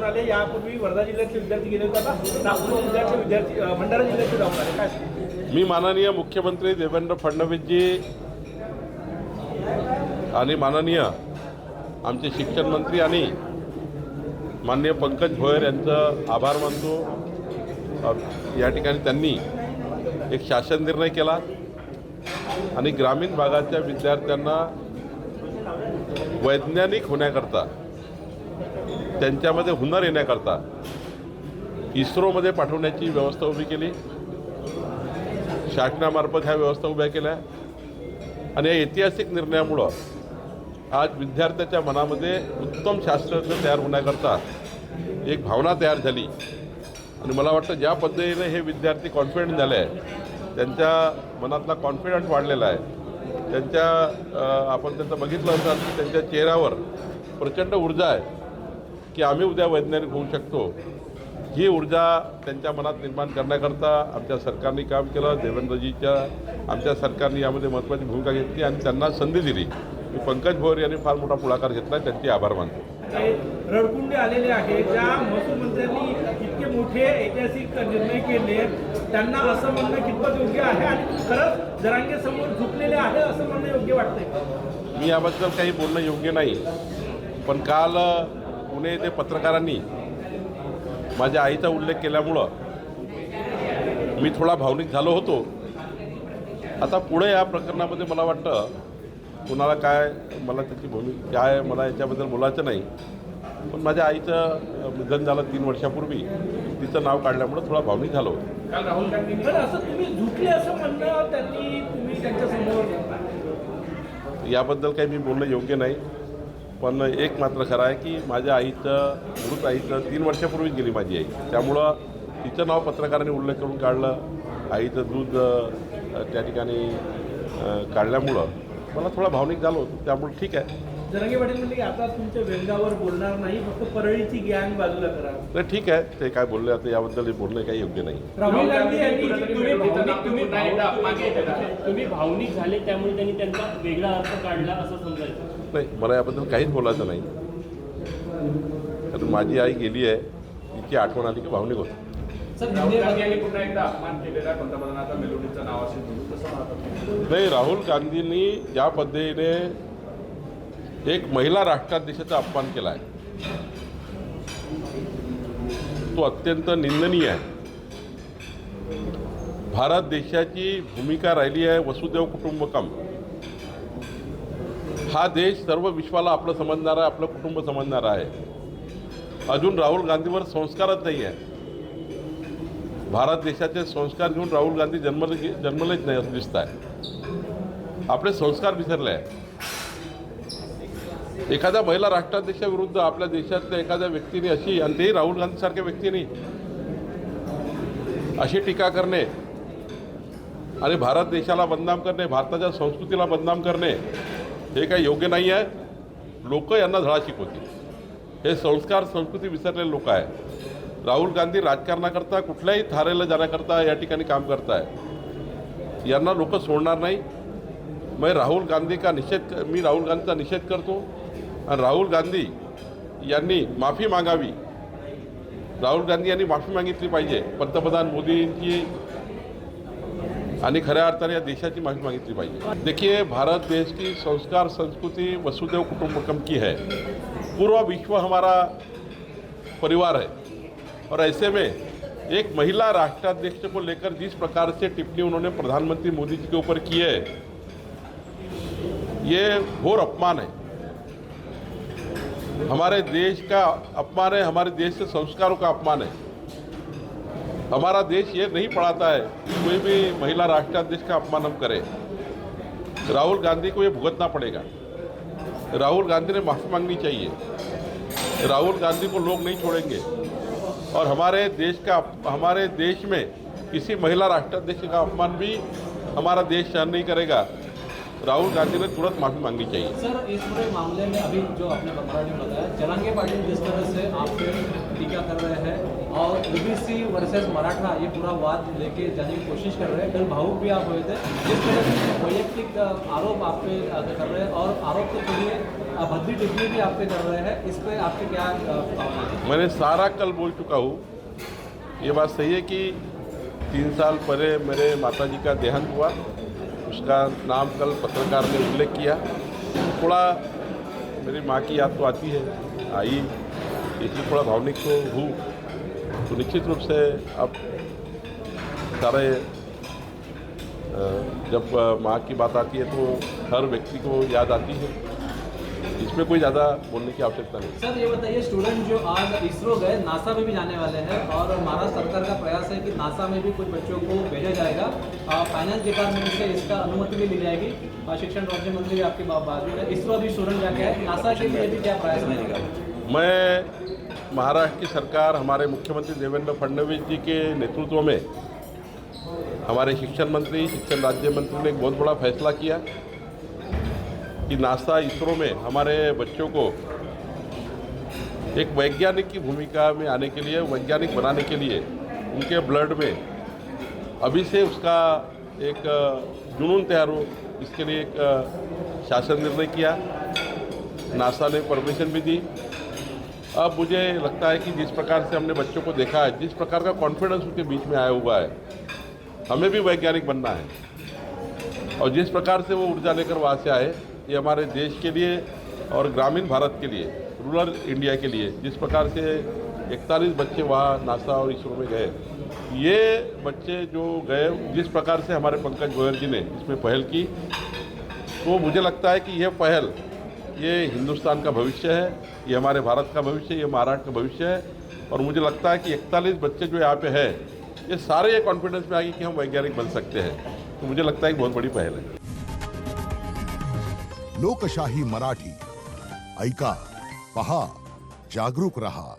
जाऊन आले. यापूर्वी वर्धा जिल्ह्यातले विद्यार्थी गेले होते, आता नागपूर जिल्ह्यातले विद्यार्थी भंडारा जिल्ह्यातले जाऊन आले. काय मी माननीय मुख्यमंत्री देवेंद्र फडणवीसजी आणि माननीय आमचे शिक्षण मंत्री आणि माननीय पंकज भोयर यांचं आभार मानतो. या ठिकाणी त्यांनी एक शासन निर्णय केला आणि ग्रामीण भागाच्या विद्यार्थ्यांना वैज्ञानिक होण्याकरता, त्यांच्यामध्ये हुनर येण्याकरता इस्रोमध्ये पाठवण्याची व्यवस्था उभी केली. शासनामार्फत ह्या व्यवस्था उभ्या केल्या आणि या ऐतिहासिक निर्णयामुळं आज विद्यार्थ्याच्या मनामध्ये उत्तम शास्त्रज्ञ तयार होण्याकरता एक भावना तयार झाली. आणि मला वाटतं ज्या पद्धतीने हे विद्यार्थी कॉन्फिडंट झाले आहे, त्यांच्या मनातला कॉन्फिडन्स वाढलेला आहे. आपण त्यांचं बघितलं असाल की त्यांच्या चेहऱ्यावर प्रचंड ऊर्जा आहे की आम्ही उद्या वैज्ञानिक होऊ शकतो. ही ऊर्जा त्यांच्या मनात निर्माण करण्याकरता आमच्या सरकारने काम केलं. देवेंद्रजीच्या आमच्या सरकारने यामध्ये महत्त्वाची भूमिका घेतली आणि त्यांना संधी दिली. मी पंकज भोयर यांनी फार मोठा पुढाकार घेतला, त्यांचे आभार मानतो. रडकुंडे आलेले आहे, ज्या महसूल मंत्र्यांनी इतके मोठे ऐतिहासिक निर्णय केले, त्यांना असं म्हणणं कितपत योग्य आहे आणि खरंच जरांगे समोर झुकलेले आहे असं म्हणणं योग्य वाटतंय? मी याबद्दल काही बोलणं योग्य नाही, पण काल पुणे येथे पत्रकारांनी माझ्या आईचा उल्लेख केल्यामुळं मी थोडा भावनिक झालो होतो. आता पुढे या प्रकरणामध्ये मला वाटतं कुणाला काय, मला त्याची भूमिका काय, मला याच्याबद्दल बोलायचं नाही. पण माझ्या आईचं निधन झालं 3 वर्षापूर्वी, तिचं नाव काढल्यामुळं थोडा भावनिक झालो होतो. काल राहुल गांधी असं तुम्ही झुकले असं म्हणणं त्यांनी, तुम्ही त्यांच्यासमोर, याबद्दल काही मी बोलणं योग्य नाही. पण एक मात्र खरं आहे की माझ्या आईचं, मृत आईचं 3 वर्षापूर्वीच गेली माझी आई, त्यामुळं तिचं नाव पत्रकारांनी उल्लेख करून काढलं. आईचं दूध त्या ठिकाणी काढल्यामुळं मला थोडा भावनिक झालो होतो, त्यामुळे ठीक आहे. जरांगे पाटील म्हणले की आता तुमच्या व्यंगावर बोलणार नाही, फक्त परळीची गॅंग बाजूला करा. नाही, ठीक आहे, ते काय बोलले आता याबद्दल बोलणं काही योग्य नाही. राहुल गांधी यांनी तुम्ही भावनिक झाले, त्यामुळे त्यांनी त्यांचा वेगळा अर्थ काढला असं समजायचं नाही. मला याबद्दल काहीच बोलायचं नाही, कारण माझी आई गेली आहे, तिची आठवण आली की भावनिक होतं. नाही, राहुल गांधींनी ज्या पद्धतीने एक महिला राष्ट्राध्यक्षाचा अपमान केला आहे तो अत्यंत निंदनीय आहे. भारत देशाची भूमिका राहिली आहे वसुदैव कुटुंबकम. हा देश सर्व विश्वाला आपलं समजणारा, आपलं कुटुंब समजणारा आहे. अजून राहुल गांधीवर संस्कारच नाही आहे. भारत देशाचे संस्कार घेऊन राहुल गांधी जन्मलेच नाही असं दिसत आहे. आपले संस्कार विसरले आहे. एखाद्या महिला राष्ट्राध्यक्षाविरुद्ध आपल्या देशातल्या एखाद्या व्यक्तीने अशी, आणि तेही राहुल गांधीसारख्या व्यक्तीने अशी टीका करणे आणि भारत देशाला बदनाम करणे, भारताच्या संस्कृतीला बदनाम करणे, हे काही योग्य नाही आहे. लोक यांना धडा शिकवतील. हे संस्कार संस्कृती विसरलेले लोक आहे. राहुल गांधी राजकारणाकरता कुठल्याही थारेला जाण्याकरता या ठिकाणी काम करत आहे. यांना लोक सोडणार नाही. मी राहुल गांधीचा निषेध करतो आणि राहुल गांधी यांनी माफी मागावी. राहुल गांधी यांनी माफी मागितली पाहिजे, पंतप्रधान मोदींची आणि खऱ्या अर्थाने या देशाची माफी मागितली पाहिजे. देखिए, भारत देश की संस्कार संस्कृति वसुदैव कुटुंबकम की है. पूरा विश्व हमारा परिवार है और ऐसे में एक महिला राष्ट्राध्यक्ष को लेकर जिस प्रकार से टिप्पणी उन्होंने प्रधानमंत्री मोदी जी के ऊपर की है, ये घोर अपमान है. हमारे देश का अपमान है, हमारे देश के संस्कारों का अपमान है. हमारा देश ये नहीं पढ़ाता है कि कोई भी महिला राष्ट्राध्यक्ष का अपमान हम करें. राहुल गांधी को ये भुगतना पड़ेगा. राहुल गांधी ने माफ़ी मांगनी चाहिए. राहुल गांधी को लोग नहीं छोड़ेंगे और हमारे देश में किसी महिला राष्ट्राध्यक्ष का अपमान भी हमारा देश सहन नहीं करेगा. राहुल गांधी ने तुरंत माफी मांगनी चाहिए. सर, इस पूरे मामले में अभी जो आपने मराठी में बताया, जरांगे पाटिल जिस तरह से आप पे टीका कर रहे हैं और ओबीसी वर्सेस मराठा ये पूरा वाद लेके जाने की कोशिश कर रहे हैं, कल भावुक भी आप हुए थे. जिस तरह से वैयक्तिक आरोप आप पे कर रहे हैं और आरोप के लिए भद्दी टिप्पणी भी आप पे कर रहे हैं, इस पर आपके क्या भावना है? मैंने सारा कल बोल चुका हूँ। ये बात सही है कि 3 साल पहले मेरे माताजी का देहांत हुआ, उसका नाम कल पत्रकार ने उल्लेख किया। थोड़ा मेरी माँ की याद तो आती है, आई, इसलिए थोड़ा भावनिक तो हूँ। तो निश्चित रूप से अब सारे जब माँ की बात आती है तो हर व्यक्ति को याद आती है, इसमें कोई ज़्यादा बोलने की आवश्यकता नहीं। सर ये बताइए, स्टूडेंट जो आज इसरो गए, नासा में भी जाने वाले हैं और महाराष्ट्र सरकार का प्रयास है कि नासा में भी कुछ बच्चों को भेजा जाएगा। फाइनेंस डिपार्टमेंट से इसका अनुमति भी ली जाएगी। शिक्षण राज्य मंत्री भी आपके बाजू में, इसरो भी स्टूडेंट जाके है, नासा के लिए भी क्या प्रयास रहेगा? मैं महाराष्ट्र की सरकार, हमारे मुख्यमंत्री देवेंद्र फडणवीस जी के नेतृत्व में हमारे शिक्षण मंत्री, शिक्षण राज्य मंत्री ने एक बहुत बड़ा फैसला किया कि नासा, इसरो में हमारे बच्चों को एक वैज्ञानिक की भूमिका में आने के लिए, वैज्ञानिक बनाने के लिए उनके ब्लड में अभी से उसका एक जुनून तैयार हो, इसके लिए एक शासन निर्णय किया। नासा ने परमिशन भी दी। अब मुझे लगता है कि जिस प्रकार से हमने बच्चों को देखा है, जिस प्रकार का कॉन्फिडेंस उनके बीच में आया हुआ है, हमें भी वैज्ञानिक बनना है। और जिस प्रकार से वो ऊर्जा लेकर वहाँ से आए, ये हमारे देश के लिए और ग्रामीण भारत के लिए, रूरल इंडिया के लिए, जिस प्रकार से 41 बच्चे वहाँ नासा और इसरो में गए, ये बच्चे जो गए, जिस प्रकार से हमारे पंकज गोयल जी ने इसमें पहल की, तो मुझे लगता है कि यह पहल, ये हिंदुस्तान का भविष्य है, ये हमारे भारत का भविष्य, ये महाराष्ट्र का भविष्य है। और मुझे लगता है कि 41 बच्चे जो यहाँ पे है, ये सारे ये कॉन्फिडेंस में आ गए कि हम वैज्ञानिक बन सकते हैं। तो मुझे लगता है कि बहुत बड़ी पहल है। लोकशाही मराठी, ऐका, पहा, जागरूक रहा।